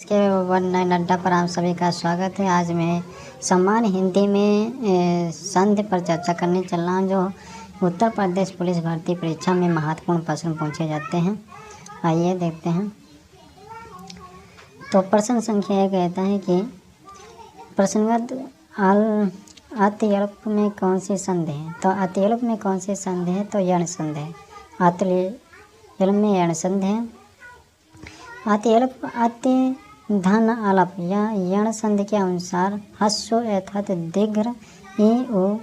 इसके one nine अड्डा पर आप सभी का स्वागत है। आज मैं सामान्य हिंदी में संधि पर चर्चा करने चल रहा हूँ, जो उत्तर प्रदेश पुलिस भर्ती परीक्षा में महत्वपूर्ण प्रश्न पूछे जाते हैं। आइए देखते हैं। तो प्रश्न संख्या 1 कहता है कि प्रश्नगत अत्यल्प में कौन सी संधि है। तो अत्यल्प में कौन सी संधि है, तो यण संधि है। अत्यल्प में यण संधि है। अत्यल्प अति धन अलप या यण संधि के अनुसार हस्व अर्थात दीर्घ ई उ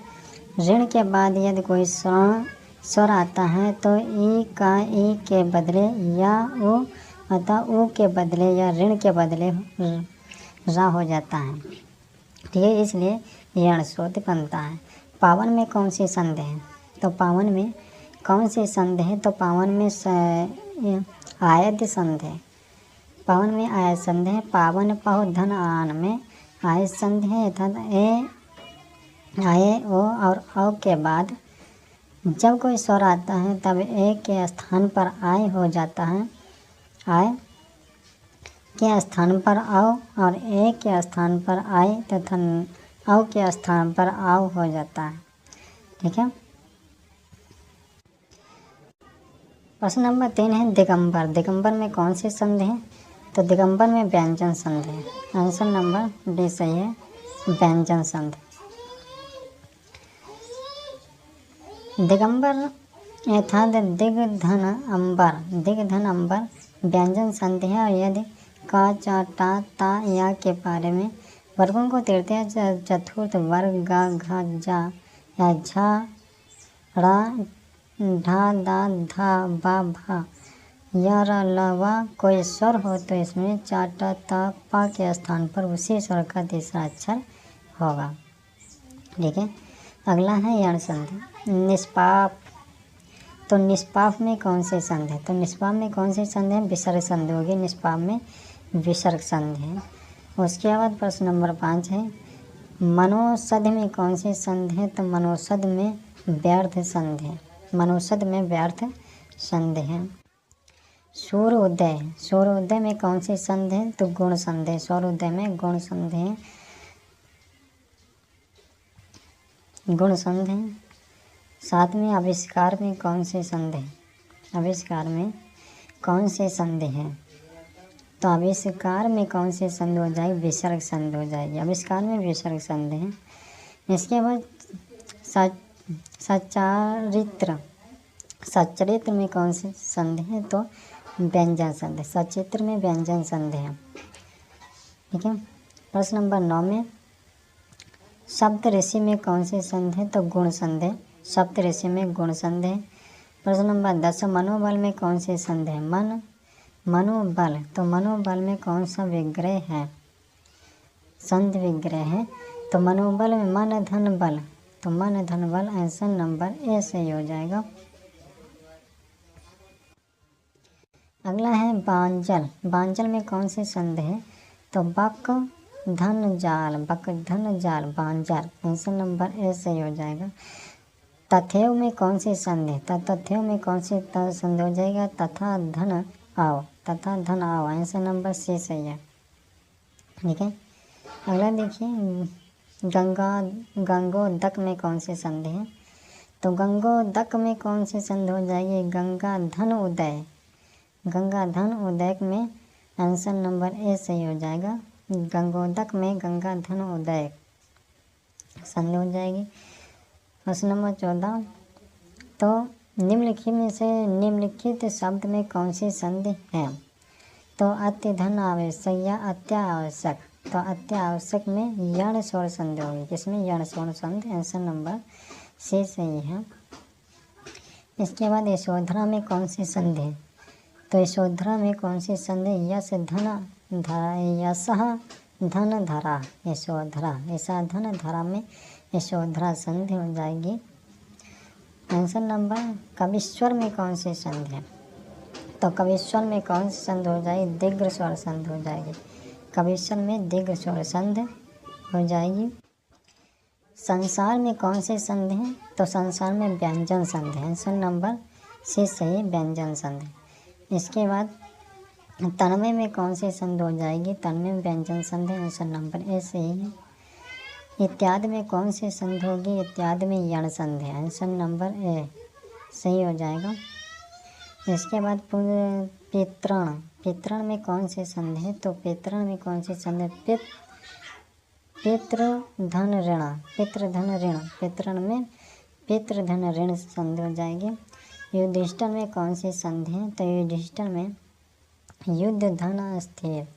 ऋण के बाद यदि कोई स्वर आता है तो ई का ई के बदले या उ अतः उ के बदले या ऋण के बदले रा हो जाता है। ठीक है, इसलिए यण स्रोत बनता है। पावन में कौन सी संधि है, तो पावन में कौन सी संधि है, तो पावन में आयत संधि है। पावन में आय संधि है। पावन पहु धन आन में आय संधि है, अर्थात ए आए ओ और औ के बाद जब कोई स्वर आता है तब ए के स्थान पर आय हो जाता है। आय के स्थान पर औ और ए के स्थान पर आय तथा औ के स्थान पर आव हो जाता है। ठीक है। प्रश्न नंबर 3 है दिगंबर। दिगंबर में कौन सी संधि है, तो दिगंबर में व्यंजन संधि है। आंसर नंबर डी सही है, व्यंजन संधि। दिगंबर अर्थात दिग धन अंबर। दिग धन अंबर व्यंजन संधि है। और यदि का चा टा ता या के बारे में वर्गों को तृतीय चतुर्थ वर्ग गा घा जा या झा ड़ा ढा दा धा बा भा या र ल व कोई स्वर हो तो इसमें चा टा ता पा के स्थान पर उसी स्वर का तीसरा अक्षर होगा। ठीक है। अगला है यण संधि। निष्पाप। तो निष्पाप में कौन सी संधि है, तो निष्पाप में कौन सी संधि है, विसर्ग संधि होगी। निष्पाप में विसर्ग संधि है। उसके बाद प्रश्न नंबर 5 है मनोषध में कौन सी संधि है, तो मनोषध में व्यर्थ संधि है। मनोषध में व्यर्थ संधि है। सूर्योदय। सूर्योदय में कौन सी संधि है, तो गुण संधि है। सूर्योदय में गुण संधि है। गुण संधि है। 7वें आविष्कार में कौन सी संधि है, आविष्कार में कौन सी संधि है, तो आविष्कार में कौन सी संधि हो जाएगी, विसर्ग संधि हो जाएगी। आविष्कार में विसर्ग संधि है। इसके बाद सच्चरित्र। सच्चरित्र में कौन सी संधि है, तो व्यंजन संधि। सचित्र में व्यंजन संधि है। ठीक है। प्रश्न नंबर 9 में सप्त ऋषि में कौन सी संधि है, तो गुण संधि। सप्त ऋषि में गुण संधि है। प्रश्न नंबर 10 मनोबल में कौन सी संधि है, मनोबल। तो मनोबल में कौन सा विग्रह है, संधि विग्रह है। तो मनोबल में मन धन बल। तो मन धन बल आंसर नंबर ए सही हो जाएगा। अगला है बांजल। बांजल में कौन सी संधि है, तो बक धन जाल। बक धन जाल बांजल आंसर नंबर ए सही हो जाएगा। तथेव में कौन सी संधि है, तो तथेव में कौन सी संधि हो जाएगा, तथा धन आओ। तथा धन आओ आंसर नंबर सी सही है। ठीक है। अगला देखिए गंगोदक में कौन सी संधि है, तो गंगोदक में कौन सी संधि हो जाएगी, गंगा धन उदय। गंगा धन उदय में आंसर नंबर ए सही हो जाएगा। गंगोदक में गंगा धन उदय संधि हो जाएगी। प्रश्न नंबर 14 तो निम्नलिखित में से निम्नलिखित शब्द में कौन सी संधि है, तो अति धन आवश्यक या अत्यावश्यक। तो अत्यावश्यक में यण स्वर संधि होगी। किसमें, यण स्वर संधि आंसर नंबर सी सही है। इसके बाद यशोधरा में कौन सी संधि है, तो यशोधरा में कौन सी संधि, यश धन धरा यशः धन धरा यशोधरा। ऐसा धन धरा में यशोधरा संधि हो जाएगी। आंसर नंबर कविश्वर में कौन सी संधि है, तो कविश्वर में कौन सी संधि हो जाएगी, दीर्घ स्वर संधि हो जाएगी। कविश्वर में दीर्घ स्वर संधि हो जाएगी। संसार में कौन सी संधि है, तो संसार में व्यंजन संधि है। आंसर नंबर सी सही, व्यंजन संधि। इसके बाद तन्मय में कौन सी संधि हो जाएगी? तन्मय में व्यंजन संधि, आंसर नंबर ए सही है। इत्यादि में कौन सी संधि होगी? इत्यादि में यण संधि, आंसर नंबर ए सही हो जाएगा। इसके बाद पितृण, पितृण में कौन सी संधि है? तो पितृण में कौन सी संधि? पितृधन ऋण, पितृधन ऋण, पितृण में पितृधन ऋण संधि हो जाएगी। युधिष्ठिर में कौन सी संधि है? तो युधिष्ठिर में युद्ध धन स्थिर,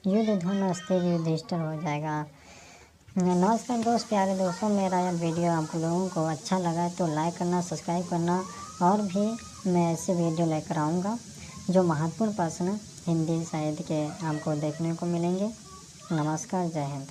युद्ध धन स्थिर युधिष्ठिर हो जाएगा। नमस्कार दोस्त, प्यारे दोस्तों, मेरा यह वीडियो आप लोगों को अच्छा लगा तो लाइक करना, सब्सक्राइब करना, और भी मैं ऐसे वीडियो लेकर आऊँगा जो महत्वपूर्ण प्रश्न हिंदी साहित्य के आपको देखने को मिलेंगे। नमस्कार, जय हिंद।